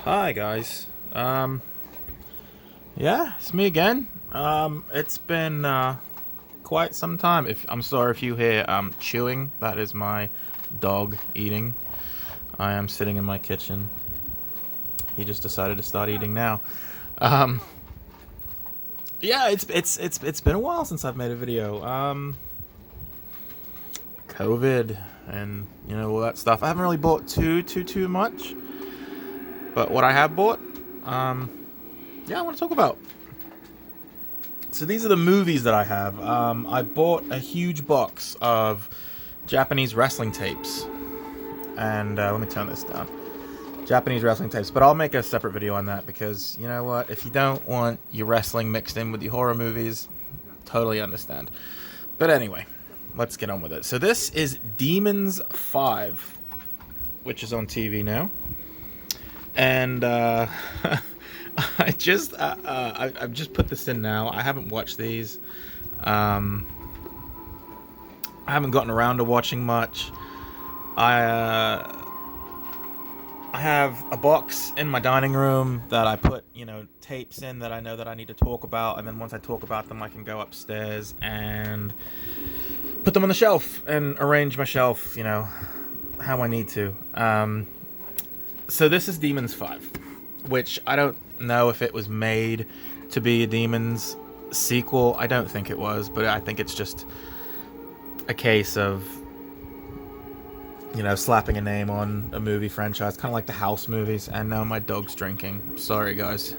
Hi guys. Yeah, it's me again. It's been quite some time. If I'm sorry if you hear chewing, that is my dog eating. I am sitting in my kitchen. He just decided to start eating now. Um, yeah, it's been a while since I've made a video. COVID and all that stuff. I haven't really bought too much, but what I have bought, yeah, I want to talk about. So these are the movies that I have. I bought a huge box of Japanese wrestling tapes. And let me turn this down. Japanese wrestling tapes. But I'll make a separate video on that because, you know what? If you don't want your wrestling mixed in with your horror movies, totally understand. But anyway, let's get on with it. So this is Demons 5, which is on TV now. And I've just put this in now. I haven't watched these. I haven't gotten around to watching much. I have a box in my dining room that I put, tapes in that I know that I need to talk about, and then once I talk about them, I can go upstairs and put them on the shelf and arrange my shelf, how I need to. So this is Demons 5, which I don't know if it was made to be a Demons sequel. I don't think it was, but I think it's just a case of slapping a name on a movie franchise, kind of like the House movies. And now my dog's drinking. I'm sorry, guys.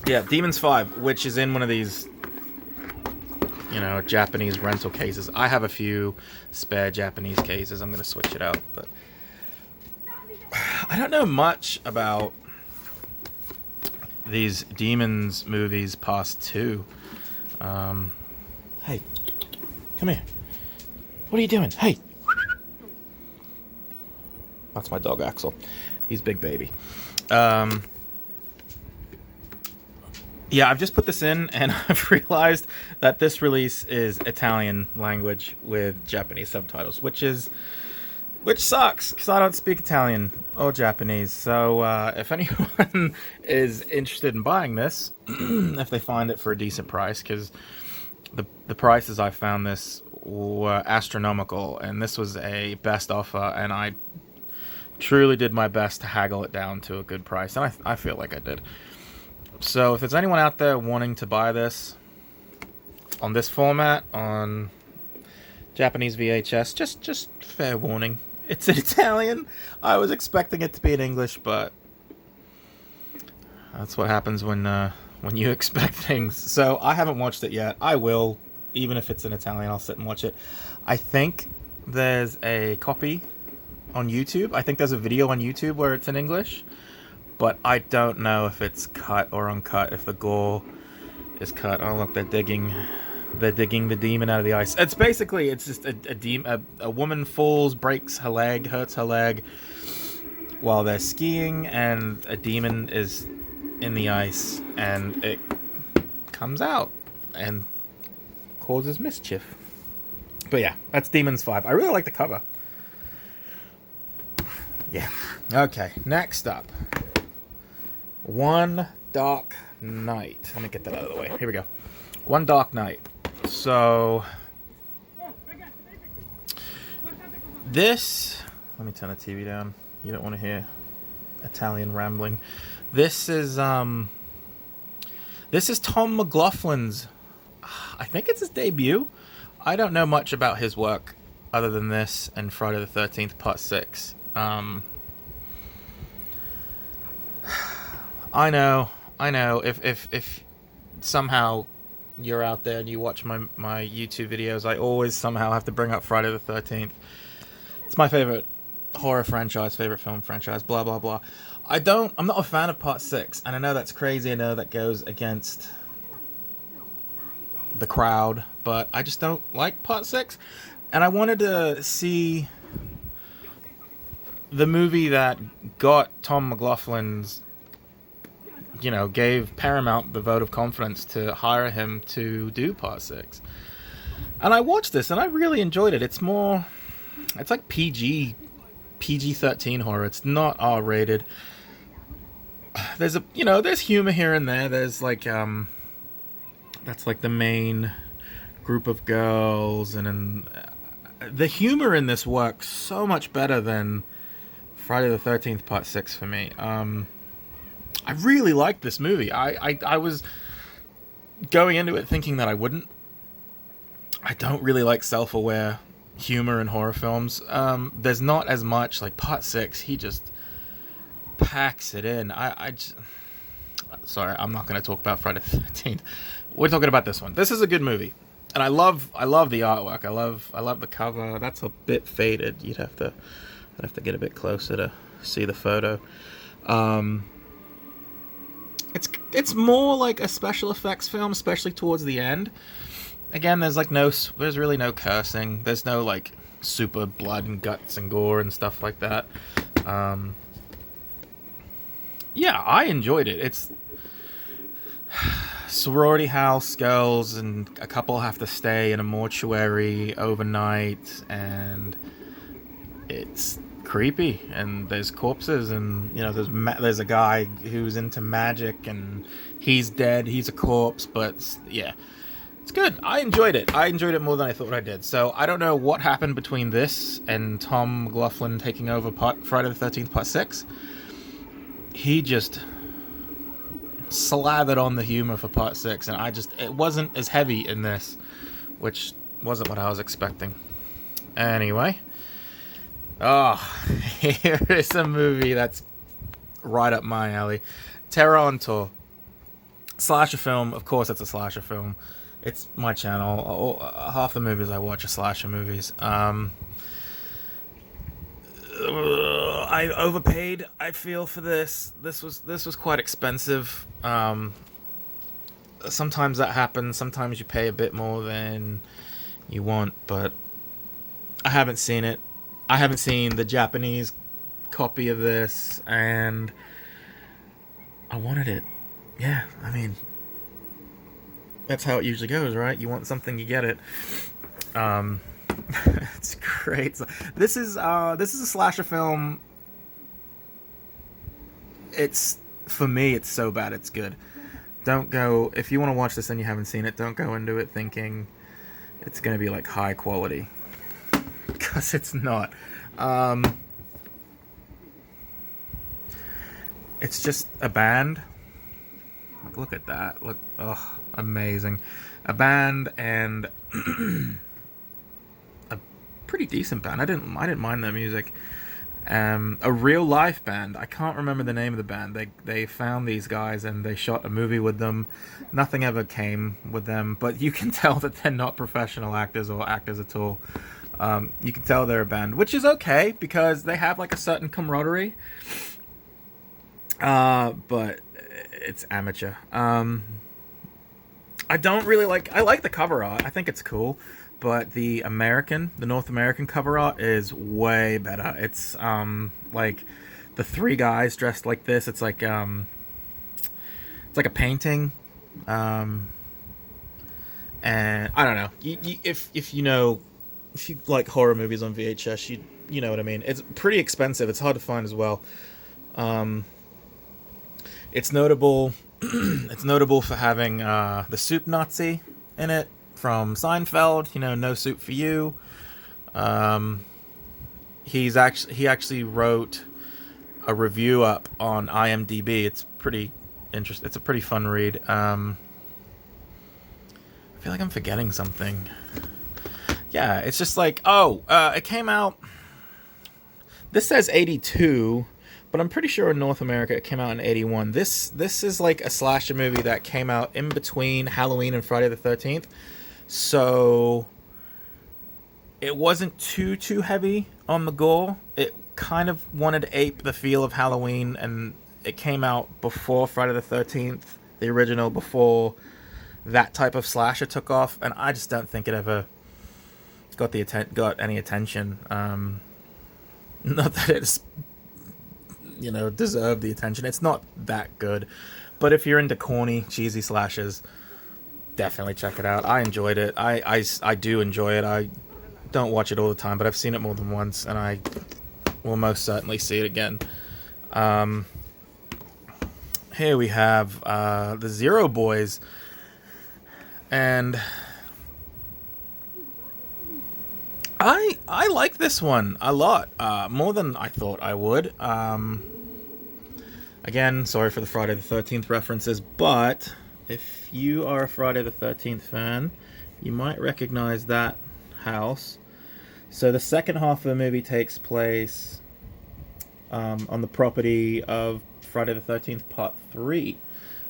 Yeah, Demons 5, which is in one of these Japanese rental cases. I have a few spare Japanese cases. I'm going to switch it out, but I don't know much about these Demons movies past two. Hey, come here. What are you doing? Hey. That's my dog, Axel. He's big baby. Yeah, I've just put this in, and I've realized that this release is Italian language with Japanese subtitles, which sucks, because I don't speak Italian or Japanese. So if anyone is interested in buying this, if they find it for a decent price, because the prices I found this were astronomical, and this was a best offer, and I truly did my best to haggle it down to a good price, and I feel like I did. So if there's anyone out there wanting to buy this on this format, on Japanese VHS, just fair warning, it's in Italian. I was expecting it to be in English, but that's what happens when you expect things. So I haven't watched it yet. I will, even if it's in Italian, I'll sit and watch it. I think there's a copy on YouTube. I think there's a video on YouTube where it's in English. But I don't know if it's cut or uncut, if the gore is cut. Oh, look, they're digging the demon out of the ice. It's just a woman falls, breaks her leg, hurts her leg while they're skiing, and a demon is in the ice, and it comes out and causes mischief. But yeah, that's Demons 5. I really like the cover. Yeah. Okay, next up. One Dark Night. Let me get that out of the way. Here we go. One Dark Night. So this, let me turn the TV down. You don't want to hear Italian rambling. This is Tom McLaughlin's, I think it's his debut. I don't know much about his work other than this and Friday the 13th Part 6. I know. If somehow you're out there and you watch my YouTube videos, I always somehow have to bring up Friday the 13th. It's my favorite horror franchise, favorite film franchise, blah, blah, blah. I'm not a fan of Part 6, and I know that's crazy. I know that goes against the crowd, but I just don't like Part 6. And I wanted to see the movie that got Tom McLaughlin's, gave Paramount the vote of confidence to hire him to do Part 6. And I watched this, and I really enjoyed it. It's like PG PG-13 horror. It's not R-rated. There's there's humor here and there. There's like that's like the main group of girls, and then the humor in this works so much better than Friday the 13th Part 6 for me. I really liked this movie. I was going into it thinking that I wouldn't. I don't really like self-aware humor in horror films. There's not as much. Like Part 6, he just packs it in. Sorry, I'm not going to talk about Friday the 13th. We're talking about this one. This is a good movie, and I love the artwork. I love the cover. That's a bit faded. I'd have to get a bit closer to see the photo. It's more like a special effects film, especially towards the end. Again, there's really no cursing. There's no like super blood and guts and gore and stuff like that. Yeah, I enjoyed it. It's sorority house girls, and a couple have to stay in a mortuary overnight, and it's creepy, and there's corpses, and there's a guy who's into magic, and he's dead. He's a corpse, but yeah, it's good. I enjoyed it. I enjoyed it more than I thought I did. So I don't know what happened between this and Tom McLaughlin taking over Friday the 13th Part 6. He just slathered on the humor for Part 6, and it wasn't as heavy in this, which wasn't what I was expecting. Anyway, here is a movie that's right up my alley. Terror on Tour. Slasher film. Of course it's a slasher film. It's my channel. Half the movies I watch are slasher movies. I overpaid, I feel, for this. This was quite expensive. Sometimes that happens. Sometimes you pay a bit more than you want, but I haven't seen it. I haven't seen the Japanese copy of this, and I wanted it. Yeah, I mean, that's how it usually goes, right? You want something, you get it. It's great. This is a slasher film. For me, it's so bad it's good. Don't go, if you want to watch this and you haven't seen it, don't go into it thinking it's going to be like high quality, because it's not. It's just a band. Look at that. Look, amazing. A band, and a pretty decent band. I didn't mind their music. A real life band. I can't remember the name of the band. They found these guys and they shot a movie with them. Nothing ever came with them, but you can tell that they're not professional actors or actors at all. You can tell they're a band, which is okay because they have like a certain camaraderie. But it's amateur. I don't really I like the cover art. I think it's cool. But the North American cover art is way better. It's like the three guys dressed like this. It's like a painting, and I don't know. If you like horror movies on VHS, you know what I mean. It's pretty expensive. It's hard to find as well. It's notable. It's notable for having the soup Nazi in it from Seinfeld. No soup for you. He actually wrote a review up on IMDb. It's pretty interesting. It's a pretty fun read. I feel like I'm forgetting something. Yeah, it's just like, it came out. This says 82. But I'm pretty sure in North America it came out in 81. This is like a slasher movie that came out in between Halloween and Friday the 13th. So it wasn't too heavy on the gore. It kind of wanted to ape the feel of Halloween, and it came out before Friday the 13th, the original, before that type of slasher took off, and I just don't think it ever got any attention. Not that it's deserve the attention. It's not that good, but if you're into corny, cheesy slashers, definitely check it out. I enjoyed it. I do enjoy it. I don't watch it all the time, but I've seen it more than once, and I we'll most certainly see it again. Um, Here we have the Zero Boys, and I like this one a lot, more than I thought I would. Again, sorry for the Friday the 13th references, but if you are a Friday the 13th fan, you might recognize that house. So the second half of the movie takes place on the property of Friday the 13th Part 3.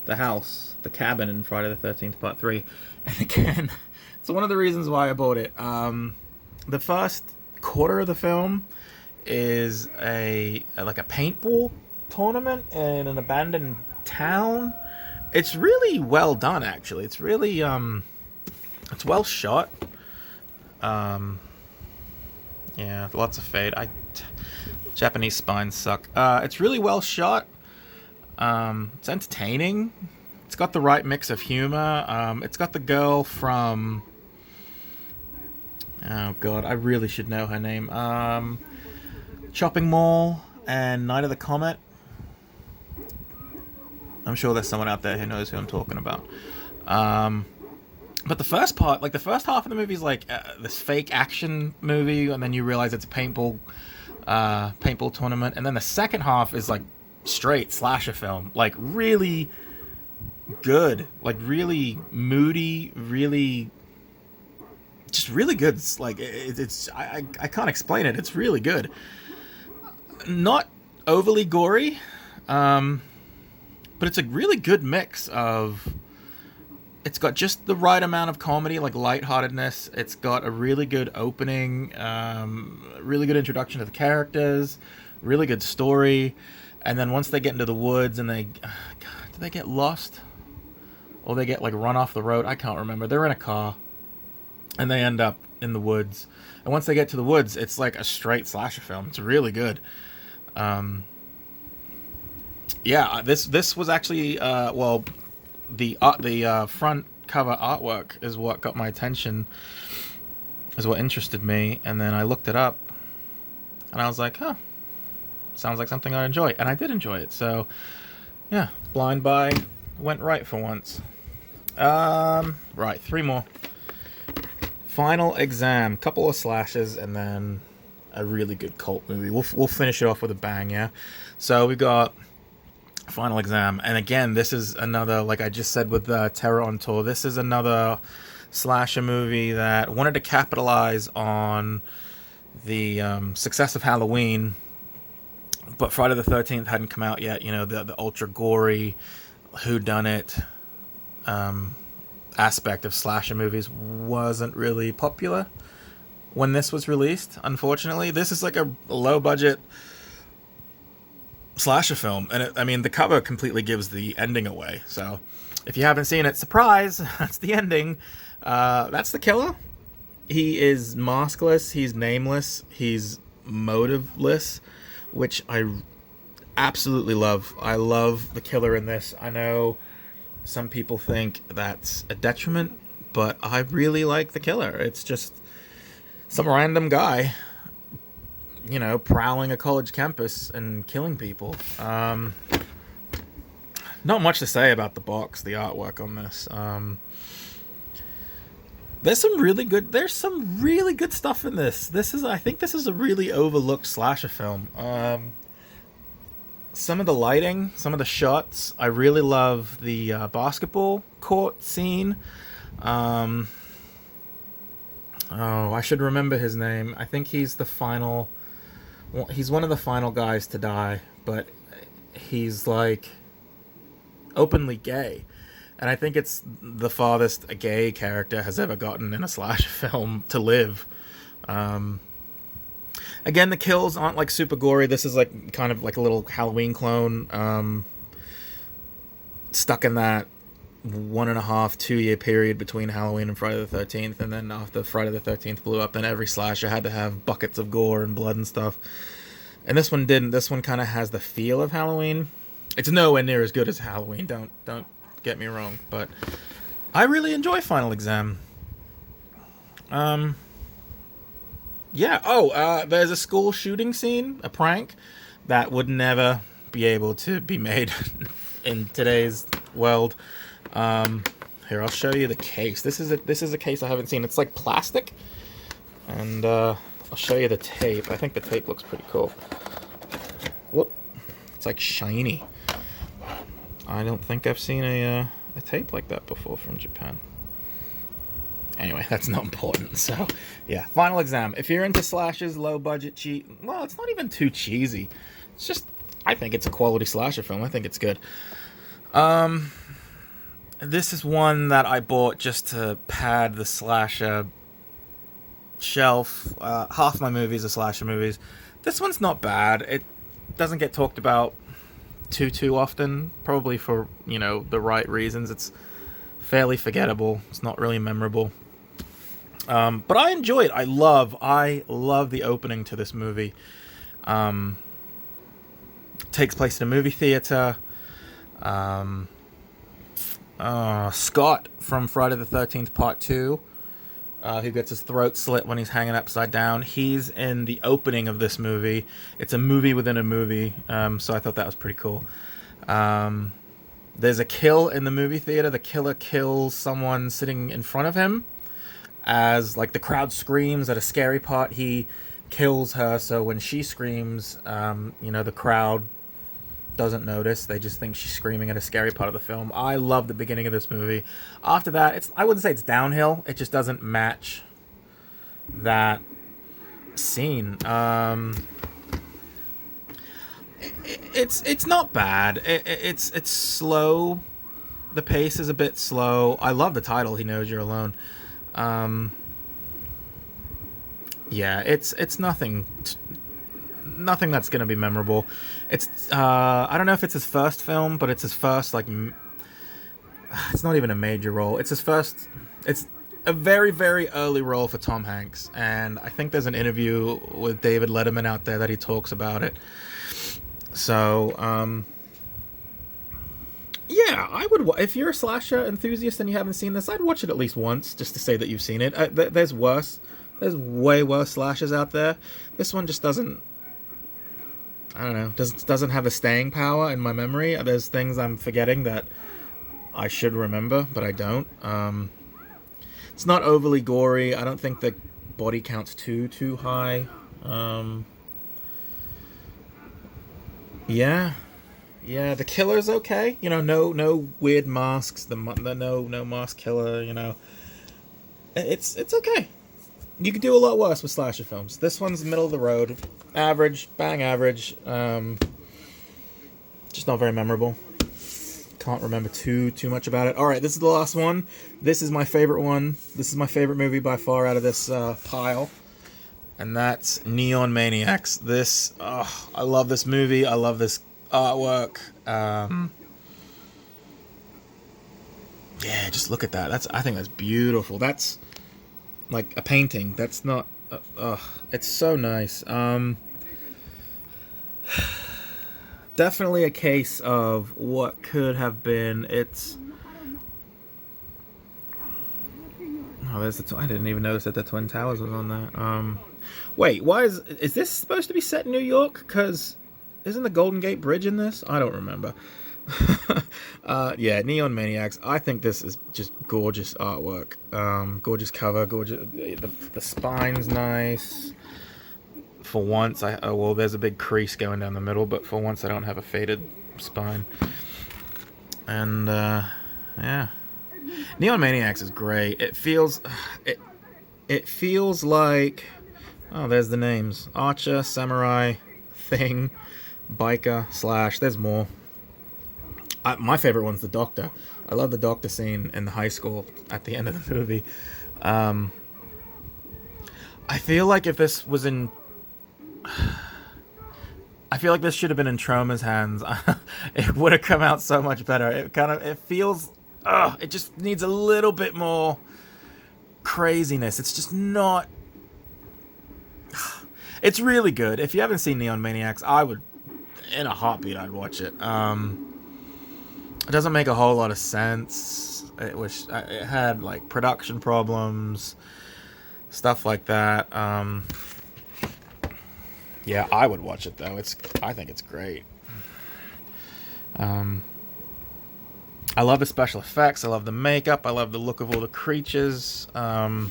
The house, the cabin in Friday the 13th Part 3. And again, it's one of the reasons why I bought it. The first quarter of the film is a paintball tournament in an abandoned town. It's really well done, actually. It's really it's well shot. Yeah, lots of fade. Japanese spines suck. It's really well shot. It's entertaining. It's got the right mix of humor. It's got the girl from... Oh god, I really should know her name. Chopping Mall and Night of the Comet. I'm sure there's someone out there who knows who I'm talking about. But the first part, like the first half of the movie is like this fake action movie, and then you realize it's a paintball tournament, and then the second half is like straight slasher film, like really good, like really moody, really just really good. Like it's I can't explain it. It's really good. Not overly gory, but it's a really good mix of. It's got just the right amount of comedy, like lightheartedness. It's got a really good opening, really good introduction to the characters, really good story, and then once they get into the woods and do they get lost, or they get like run off the road? I can't remember. They're in a car, and they end up in the woods. And once they get to the woods, it's like a straight slasher film. It's really good. Yeah, this was actually the front cover artwork is what got my attention, is what interested me, and then I looked it up, and I was like, huh, sounds like something I'd enjoy, and I did enjoy it. So, yeah, Blind Buy went right for once. Right, 3 more. Final Exam, couple of slashes, and then a really good cult movie. We'll finish it off with a bang, yeah. So we got Final Exam, and again, this is another, like I just said with Terror on Tour, this is another slasher movie that wanted to capitalize on the success of Halloween, but Friday the 13th hadn't come out yet. You know, the ultra gory whodunit aspect of slasher movies wasn't really popular when this was released, unfortunately. This is like a low budget slasher film, and I mean, the cover completely gives the ending away. So if you haven't seen it, surprise, that's the ending. That's the killer. He is maskless, he's nameless, he's motiveless, which I absolutely love. I love the killer in this. I know some people think that's a detriment, but I really like the killer. It's just some random guy, you know, prowling a college campus and killing people. Not much to say about the box, the artwork on this. There's some really good stuff in this. I think this is a really overlooked slasher film. Some of the lighting, some of the shots, I really love the basketball court scene. Oh, I should remember his name. I think he's one of the final guys to die, but he's like openly gay, and I think it's the farthest a gay character has ever gotten in a slasher film to live. Again, the kills aren't like super gory. This is like kind of like a little Halloween clone, stuck in that 1.5-2 year period between Halloween and Friday the 13th, and then after Friday the 13th blew up, then every slasher had to have buckets of gore and blood and stuff. And this one didn't. This one kind of has the feel of Halloween. It's nowhere near as good as Halloween. Don't get me wrong, but I really enjoy Final Exam. Yeah. Oh, there's a school shooting scene, a prank that would never be able to be made in today's world. Um, Here, I'll show you the case. This is a case I haven't seen. It's like plastic, and I'll show you the tape. I think the tape looks pretty cool. Whoop! It's like shiny. I don't think I've seen a tape like that before from Japan. Anyway, that's not important. So, yeah. Final exam. If you're into slashes, low budget, well, it's not even too cheesy. It's just, I think it's a quality slasher film. I think it's good. This is one that I bought just to pad the slasher shelf. Half my movies are slasher movies. This one's not bad. It doesn't get talked about too often, probably for, the right reasons. It's fairly forgettable. It's not really memorable. But I enjoy it. I love the opening to this movie. Takes place in a movie theater. Scott from Friday the 13th Part 2, who gets his throat slit when he's hanging upside down. He's in the opening of this movie. It's a movie within a movie, so I thought that was pretty cool. There's a kill in the movie theater. The killer kills someone sitting in front of him. As, like, the crowd screams at a scary part, he kills her, so when she screams, the crowd doesn't notice. They just think she's screaming at a scary part of the film. I love the beginning of this movie. After that, I wouldn't say it's downhill. It just doesn't match that scene. It's not bad. It's slow. The pace is a bit slow. I love the title, He Knows You're Alone. Yeah, it's nothing that's gonna be memorable. It's I don't know if it's his first film, but it's his first, like, it's not even a major role. It's his first. It's a very, very early role for Tom Hanks, and I think there's an interview with David Letterman out there that he talks about it. So, yeah, I would. If you're a slasher enthusiast and you haven't seen this, I'd watch it at least once just to say that you've seen it. There's worse. There's way worse slashers out there. This one just doesn't. I don't know. Doesn't have a staying power in my memory. There's things I'm forgetting that I should remember, but I don't. It's not overly gory. I don't think the body count's too high. Yeah. Yeah, the killer's okay. No weird masks. The no mask killer. It's okay. You could do a lot worse with slasher films. This one's middle of the road, average, bang average. Just not very memorable. Can't remember too much about it. All right, this is the last one. This is my favorite one. This is my favorite movie by far out of this pile, and that's Neon Maniacs. I love this movie. I love this artwork. Yeah, just look at that. I think that's beautiful. That's like a painting. That's not. It's so nice. Definitely a case of what could have been. I didn't even notice that the Twin Towers was on there. Wait, why is this supposed to be set in New York? Because isn't the Golden Gate Bridge in this? I don't remember. Yeah, Neon Maniacs. I think this is just gorgeous artwork. Gorgeous cover. Gorgeous. The spine's nice. For once, there's a big crease going down the middle, but for once I don't have a faded spine. And yeah, Neon Maniacs is great. It feels like, oh, there's the names: Archer, Samurai, Thing, Biker, Slash. There's more. My favorite one's the Doctor. I love the Doctor scene in the high school at the end of the movie. I feel like if this was in, I feel like this should have been in Troma's hands. It would have come out so much better. It feels, it just needs a little bit more craziness. It's just not. It's really good. If you haven't seen Neon Maniacs, I would, in a heartbeat, I'd watch it. It doesn't make a whole lot of sense. It had like production problems, stuff like that. Yeah, I would watch it though. I think it's great. I love the special effects. I love the makeup. I love the look of all the creatures. Yeah,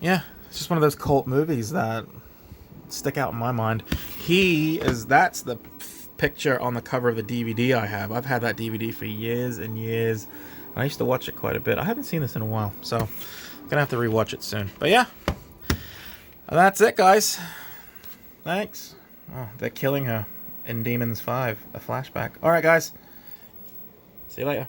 it's just one of those cult movies that stick out in my mind. That's the picture on the cover of the DVD I have. I've had that DVD for years and years. I used to watch it quite a bit. I haven't seen this in a while, so I'm gonna have to rewatch it soon. But yeah, that's it, guys. Thanks. Oh, they're killing her in Demons 5, a flashback. Alright, guys. See you later.